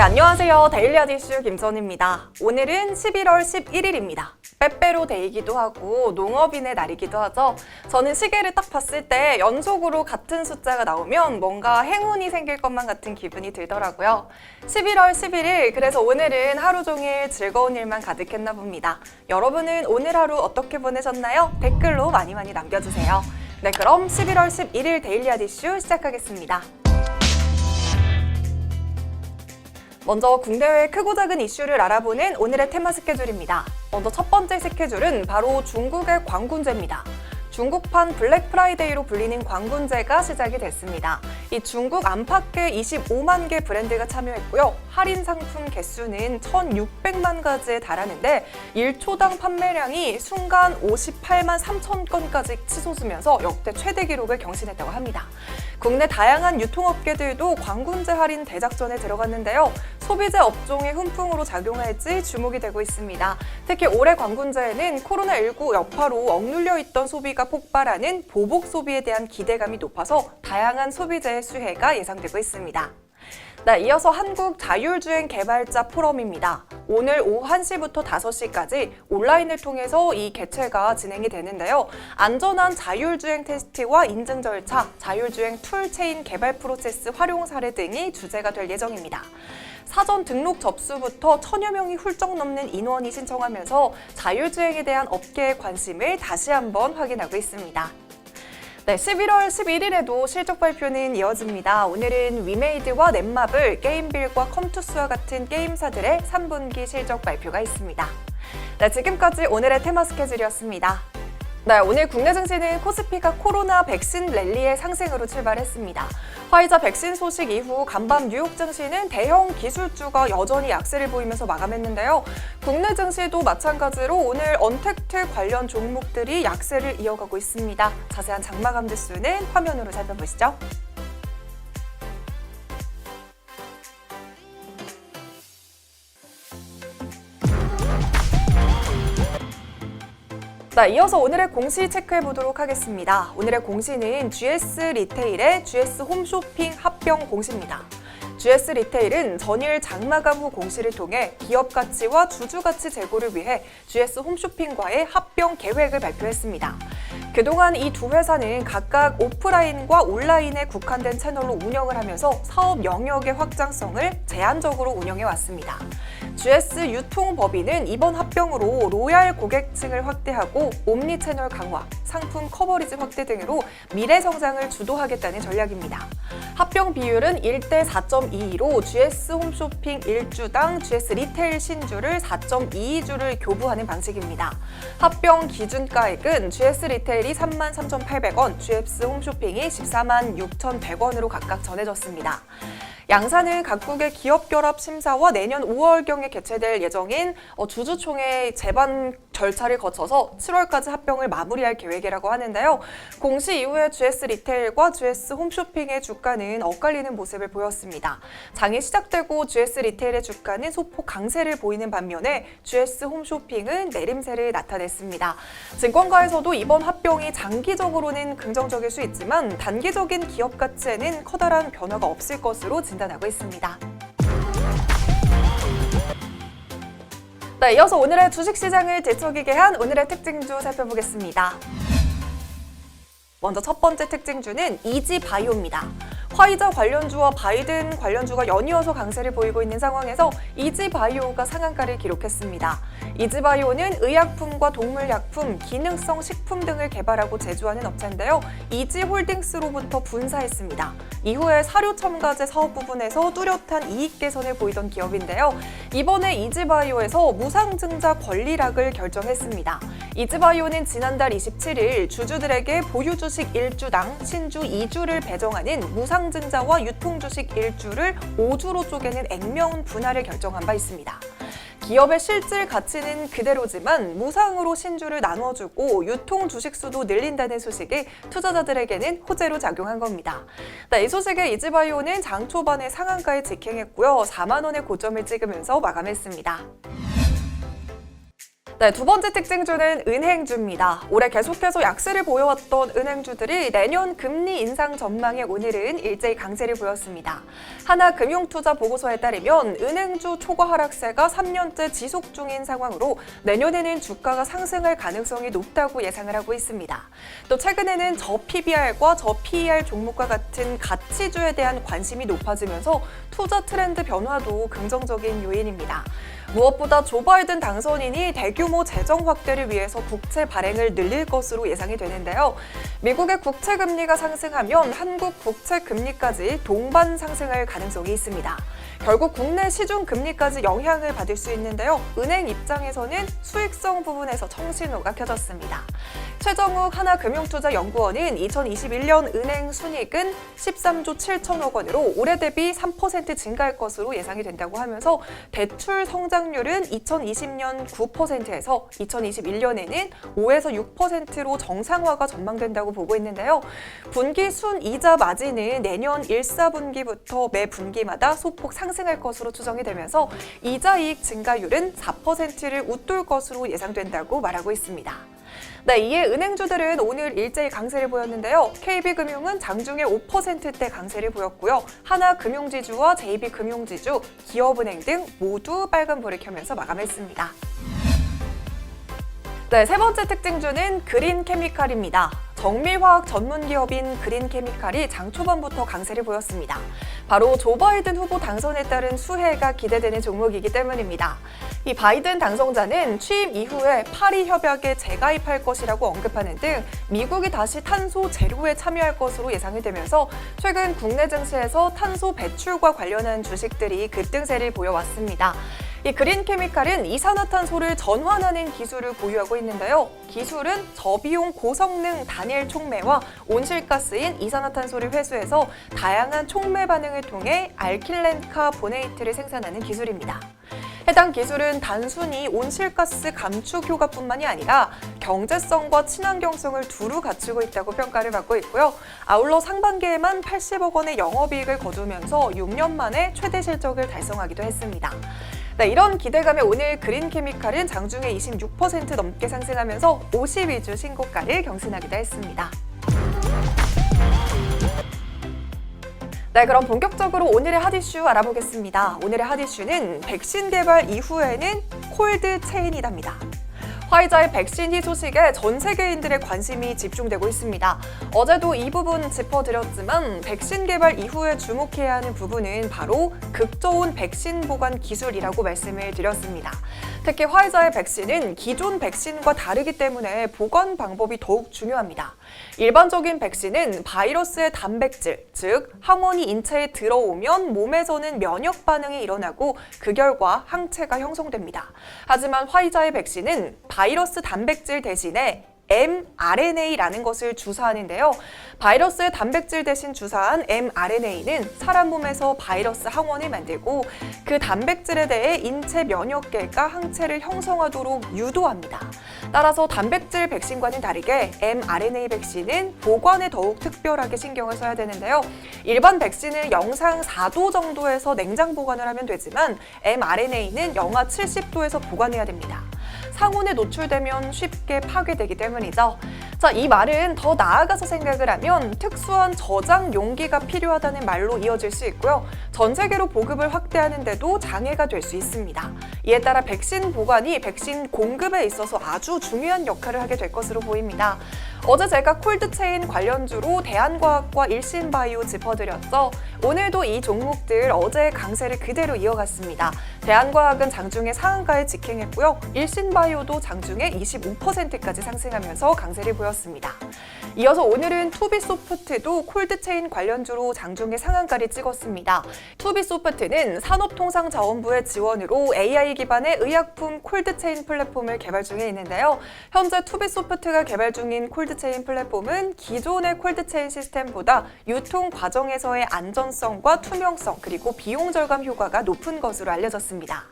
안녕하세요. 데일리아드 이슈 김선희입니다. 오늘은 11월 11일입니다. 빼빼로 데이기도 하고 농업인의 날이기도 하죠. 저는 시계를 딱 봤을 때 연속으로 같은 숫자가 나오면 뭔가 행운이 생길 것만 같은 기분이 들더라고요. 11월 11일, 그래서 오늘은 하루 종일 즐거운 일만 가득했나 봅니다. 여러분은 오늘 하루 어떻게 보내셨나요? 댓글로 많이 남겨주세요. 네, 그럼 11월 11일 데일리아드 이슈 시작하겠습니다. 먼저 국내외 크고 작은 이슈를 알아보는 오늘의 테마 스케줄입니다. 먼저 첫 번째 스케줄은 바로 중국의 광군제입니다. 중국판 블랙 프라이데이로 불리는 광군제가 시작이 됐습니다. 이 중국 안팎의 25만 개 브랜드가 참여했고요. 할인 상품 개수는 1,600만 가지에 달하는데 1초당 판매량이 순간 58만 3천 건까지 치솟으면서 역대 최대 기록을 경신했다고 합니다. 국내 다양한 유통업계들도 광군제 할인 대작전에 들어갔는데요. 소비재 업종의 훈풍으로 작용할지 주목이 되고 있습니다. 특히 올해 광군제에는 코로나19 여파로 억눌려 있던 소비가 폭발하는 보복 소비에 대한 기대감이 높아서 다양한 소비재의 수혜가 예상되고 있습니다. 네, 이어서 한국 자율주행 개발자 포럼입니다. 오늘 오후 1시부터 5시까지 온라인을 통해서 이 개최가 진행이 되는데요. 안전한 자율주행 테스트와 인증 절차, 자율주행 툴체인 개발 프로세스 활용 사례 등이 주제가 될 예정입니다. 사전 등록 접수부터 1,000여 명이 훌쩍 넘는 인원이 신청하면서 자율주행에 대한 업계의 관심을 다시 한번 확인하고 있습니다. 네, 11월 11일에도 실적 발표는 이어집니다. 오늘은 위메이드와 넷마블, 게임빌과 컴투스와 같은 게임사들의 3분기 실적 발표가 있습니다. 네, 지금까지 오늘의 테마 스케줄이었습니다. 네, 오늘 국내 증시는 코스피가 코로나 백신 랠리의 상승으로 출발했습니다. 화이자 백신 소식 이후 간밤 뉴욕 증시는 대형 기술주가 여전히 약세를 보이면서 마감했는데요. 국내 증시도 마찬가지로 오늘 언택트 관련 종목들이 약세를 이어가고 있습니다. 자세한 장마감 지수는 화면으로 살펴보시죠. 자, 이어서 오늘의 공시 체크해 보도록 하겠습니다. 오늘의 공시는 GS 리테일의 GS 홈쇼핑 합병 공시입니다. GS 리테일은 전일 장마감 후 공시를 통해 기업 가치와 주주 가치 제고를 위해 GS 홈쇼핑과의 합병 계획을 발표했습니다. 그동안 이 두 회사는 각각 오프라인과 온라인에 국한된 채널로 운영을 하면서 사업 영역의 확장성을 제한적으로 운영해 왔습니다. GS 유통법인은 이번 합병으로 로얄 고객층을 확대하고 옴니 채널 강화, 상품 커버리지 확대 등으로 미래 성장을 주도하겠다는 전략입니다. 합병 비율은 1대 4.22로 GS 홈쇼핑 1주당 GS 리테일 신주를 4.22주를 교부하는 방식입니다. 합병 기준가액은 GS 리테일이 33,800원, GS 홈쇼핑이 146,100원으로 각각 전해졌습니다. 양사는 각국의 기업 결합 심사와 내년 5월경에 개최될 예정인 주주총회 제반 절차를 거쳐서 7월까지 합병을 마무리할 계획이라고 하는데요. 공시 이후에 GS 리테일과 GS 홈쇼핑의 주가는 엇갈리는 모습을 보였습니다. 장이 시작되고 GS 리테일의 주가는 소폭 강세를 보이는 반면에 GS 홈쇼핑은 내림세를 나타냈습니다. 증권가에서도 이번 합병이 장기적으로는 긍정적일 수 있지만 단기적인 기업 가치에는 커다란 변화가 없을 것으로 진단하고 있습니다. 네, 이어서 오늘의 주식시장을 뒤척이게 한 오늘의 특징주 살펴보겠습니다. 먼저 첫 번째 특징주는 이지바이오입니다. 화이자 관련주와 바이든 관련주가 연이어서 강세를 보이고 있는 상황에서 이지바이오가 상한가를 기록했습니다. 이지바이오는 의약품과 동물약품, 기능성 식품 등을 개발하고 제조하는 업체인데요. 이지홀딩스로부터 분사했습니다. 이후에 사료 첨가제 사업 부분에서 뚜렷한 이익 개선을 보이던 기업인데요. 이번에 이지바이오에서 무상증자 권리락을 결정했습니다. 이지바이오는 지난달 27일 주주들에게 보유주식 1주당 신주 2주를 배정하는 무상증자와 유통주식 1주를 5주로 쪼개는 액면 분할을 결정한 바 있습니다. 기업의 실질 가치는 그대로지만 무상으로 신주를 나눠주고 유통 주식 수도 늘린다는 소식이 투자자들에게는 호재로 작용한 겁니다. 이 소식에 이지바이오는 장 초반에 상한가에 직행했고요. 4만 원의 고점을 찍으면서 마감했습니다. 네, 두 번째 특징주는 은행주입니다. 올해 계속해서 약세를 보여왔던 은행주들이 내년 금리 인상 전망에 오늘은 일제히 강세를 보였습니다. 하나금융투자 보고서에 따르면 은행주 초과 하락세가 3년째 지속 중인 상황으로 내년에는 주가가 상승할 가능성이 높다고 예상을 하고 있습니다. 또 최근에는 저PBR과 저PER 종목과 같은 가치주에 대한 관심이 높아지면서 투자 트렌드 변화도 긍정적인 요인입니다. 무엇보다 조 바이든 당선인이 대규모 재정 확대를 위해서 국채 발행을 늘릴 것으로 예상이 되는데요. 미국의 국채 금리가 상승하면 한국 국채 금리까지 동반 상승할 가능성이 있습니다. 결국 국내 시중 금리까지 영향을 받을 수 있는데요. 은행 입장에서는 수익성 부분에서 청신호가 켜졌습니다. 최정욱 하나금융투자연구원은 2021년 은행 순이익은 13조 7천억 원으로 올해 대비 3% 증가할 것으로 예상이 된다고 하면서 대출 성장률은 2020년 9%에서 2021년에는 5에서 6%로 정상화가 전망된다고 보고 있는데요. 분기 순이자 마진은 내년 1, 4분기부터 매 분기마다 소폭 상승할 것으로 추정이 되면서 이자이익 증가율은 4%를 웃돌 것으로 예상된다고 말하고 있습니다. 네, 이에 은행주들은 오늘 일제히 강세를 보였는데요. KB금융은 장중에 5%대 강세를 보였고요. 하나금융지주와 JB금융지주, 기업은행 등 모두 빨간불을 켜면서 마감했습니다. 네, 세 번째 특징주는 그린케미칼입니다. 정밀화학 전문기업인 그린케미칼이 장 초반부터 강세를 보였습니다. 바로 조 바이든 후보 당선에 따른 수혜가 기대되는 종목이기 때문입니다. 이 바이든 당선자는 취임 이후에 파리 협약에 재가입할 것이라고 언급하는 등 미국이 다시 탄소 제로에 참여할 것으로 예상이 되면서 최근 국내 증시에서 탄소 배출과 관련한 주식들이 급등세를 보여왔습니다. 이 그린케미칼은 이산화탄소를 전환하는 기술을 보유하고 있는데요. 기술은 저비용 고성능 단일 촉매와 온실가스인 이산화탄소를 회수해서 다양한 촉매 반응을 통해 알킬렌 카보네이트를 생산하는 기술입니다. 해당 기술은 단순히 온실가스 감축 효과뿐만이 아니라 경제성과 친환경성을 두루 갖추고 있다고 평가를 받고 있고요. 아울러 상반기에만 80억 원의 영업이익을 거두면서 6년 만에 최대 실적을 달성하기도 했습니다. 네, 이런 기대감에 오늘 그린케미칼은 장중에 26% 넘게 상승하면서 52주 신고가를 경신하기도 했습니다. 네, 그럼 본격적으로 오늘의 핫이슈 알아보겠습니다. 오늘의 핫이슈는 백신 개발 이후에는 콜드 체인이답니다. 화이자의 백신이 소식에 전 세계인들의 관심이 집중되고 있습니다. 어제도 이 부분 짚어드렸지만 백신 개발 이후에 주목해야 하는 부분은 바로 극저온 백신 보관 기술이라고 말씀을 드렸습니다. 특히 화이자의 백신은 기존 백신과 다르기 때문에 보관 방법이 더욱 중요합니다. 일반적인 백신은 바이러스의 단백질, 즉 항원이 인체에 들어오면 몸에서는 면역 반응이 일어나고 그 결과 항체가 형성됩니다. 하지만 화이자의 백신은 바이러스 단백질 대신에 mRNA라는 것을 주사하는데요. 바이러스의 단백질 대신 주사한 mRNA는 사람 몸에서 바이러스 항원을 만들고 그 단백질에 대해 인체 면역계가 항체를 형성하도록 유도합니다. 따라서 단백질 백신과는 다르게 mRNA 백신은 보관에 더욱 특별하게 신경을 써야 되는데요. 일반 백신은 영상 4도 정도에서 냉장 보관을 하면 되지만 mRNA는 영하 70도에서 보관해야 됩니다. 상온에 노출되면 쉽게 파괴되기 때문이죠. 자, 이 말은 더 나아가서 생각을 하면 특수한 저장 용기가 필요하다는 말로 이어질 수 있고요. 전 세계로 보급을 확대하는 데도 장애가 될 수 있습니다. 이에 따라 백신 보관이 백신 공급에 있어서 아주 중요한 역할을 하게 될 것으로 보입니다. 어제 제가 콜드체인 관련주로 대한과학과 일신바이오 짚어드렸죠. 오늘도 이 종목들 어제의 강세를 그대로 이어갔습니다. 대한과학은 장중에 상한가에 직행했고요. 일신바이오도 장중에 25%까지 상승하면서 강세를 보였습니다. 이어서 오늘은 투비소프트도 콜드체인 관련주로 장중에 상한가를 찍었습니다. 투비소프트는 산업통상자원부의 지원으로 AI 기반의 의약품 콜드체인 플랫폼을 개발 중에 있는데요. 현재 투비소프트가 개발 중인 콜드체인 플랫폼은 기존의 콜드체인 시스템보다 유통 과정에서의 안전성과 투명성 그리고 비용 절감 효과가 높은 것으로 알려졌습니다.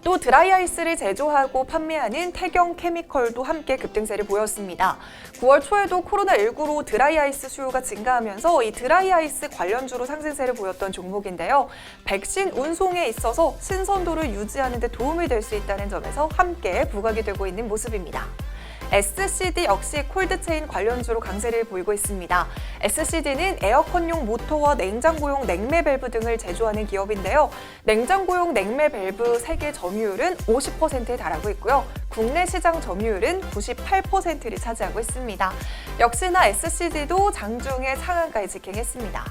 또 드라이아이스를 제조하고 판매하는 태경 케미컬도 함께 급등세를 보였습니다. 9월 초에도 코로나19로 드라이아이스 수요가 증가하면서 이 드라이아이스 관련주로 상승세를 보였던 종목인데요. 백신 운송에 있어서 신선도를 유지하는 데 도움이 될 수 있다는 점에서 함께 부각이 되고 있는 모습입니다. SCD 역시 콜드체인 관련주로 강세를 보이고 있습니다. SCD는 에어컨용 모터와 냉장고용 냉매 밸브 등을 제조하는 기업인데요. 냉장고용 냉매 밸브 세계 점유율은 50%에 달하고 있고요. 국내 시장 점유율은 98%를 차지하고 있습니다. 역시나 SCD도 장중에 상한가에 직행했습니다.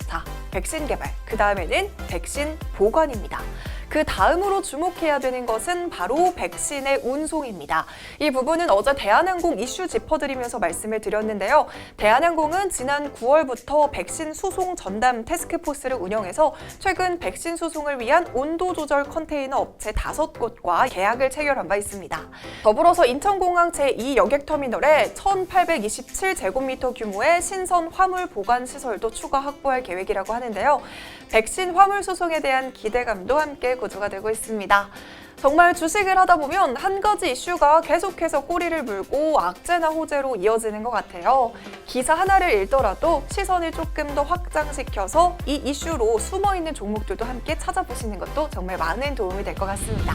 자, 백신 개발, 그 다음에는 백신 보관입니다. 그 다음으로 주목해야 되는 것은 바로 백신의 운송입니다. 이 부분은 어제 대한항공 이슈 짚어드리면서 말씀을 드렸는데요. 대한항공은 지난 9월부터 백신 수송 전담 태스크포스를 운영해서 최근 백신 수송을 위한 온도 조절 컨테이너 업체 5곳과 계약을 체결한 바 있습니다. 더불어서 인천공항 제2여객터미널에 1,827제곱미터 규모의 신선 화물 보관 시설도 추가 확보할 계획이라고 하는데요. 백신 화물 수송에 대한 기대감도 함께 고조가 되고 있습니다. 정말 주식을 하다 보면 한 가지 이슈가 계속해서 꼬리를 물고 악재나 호재로 이어지는 것 같아요. 기사 하나를 읽더라도 시선을 조금 더 확장시켜서 이 이슈로 숨어있는 종목들도 함께 찾아보시는 것도 정말 많은 도움이 될 것 같습니다.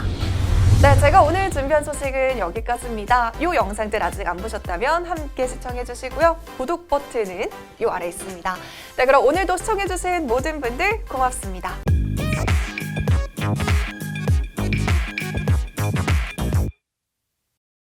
네, 제가 오늘 준비한 소식은 여기까지입니다. 이 영상들 아직 안 보셨다면 함께 시청해주시고요. 구독 버튼은 이 아래에 있습니다. 네, 그럼 오늘도 시청해주신 모든 분들 고맙습니다.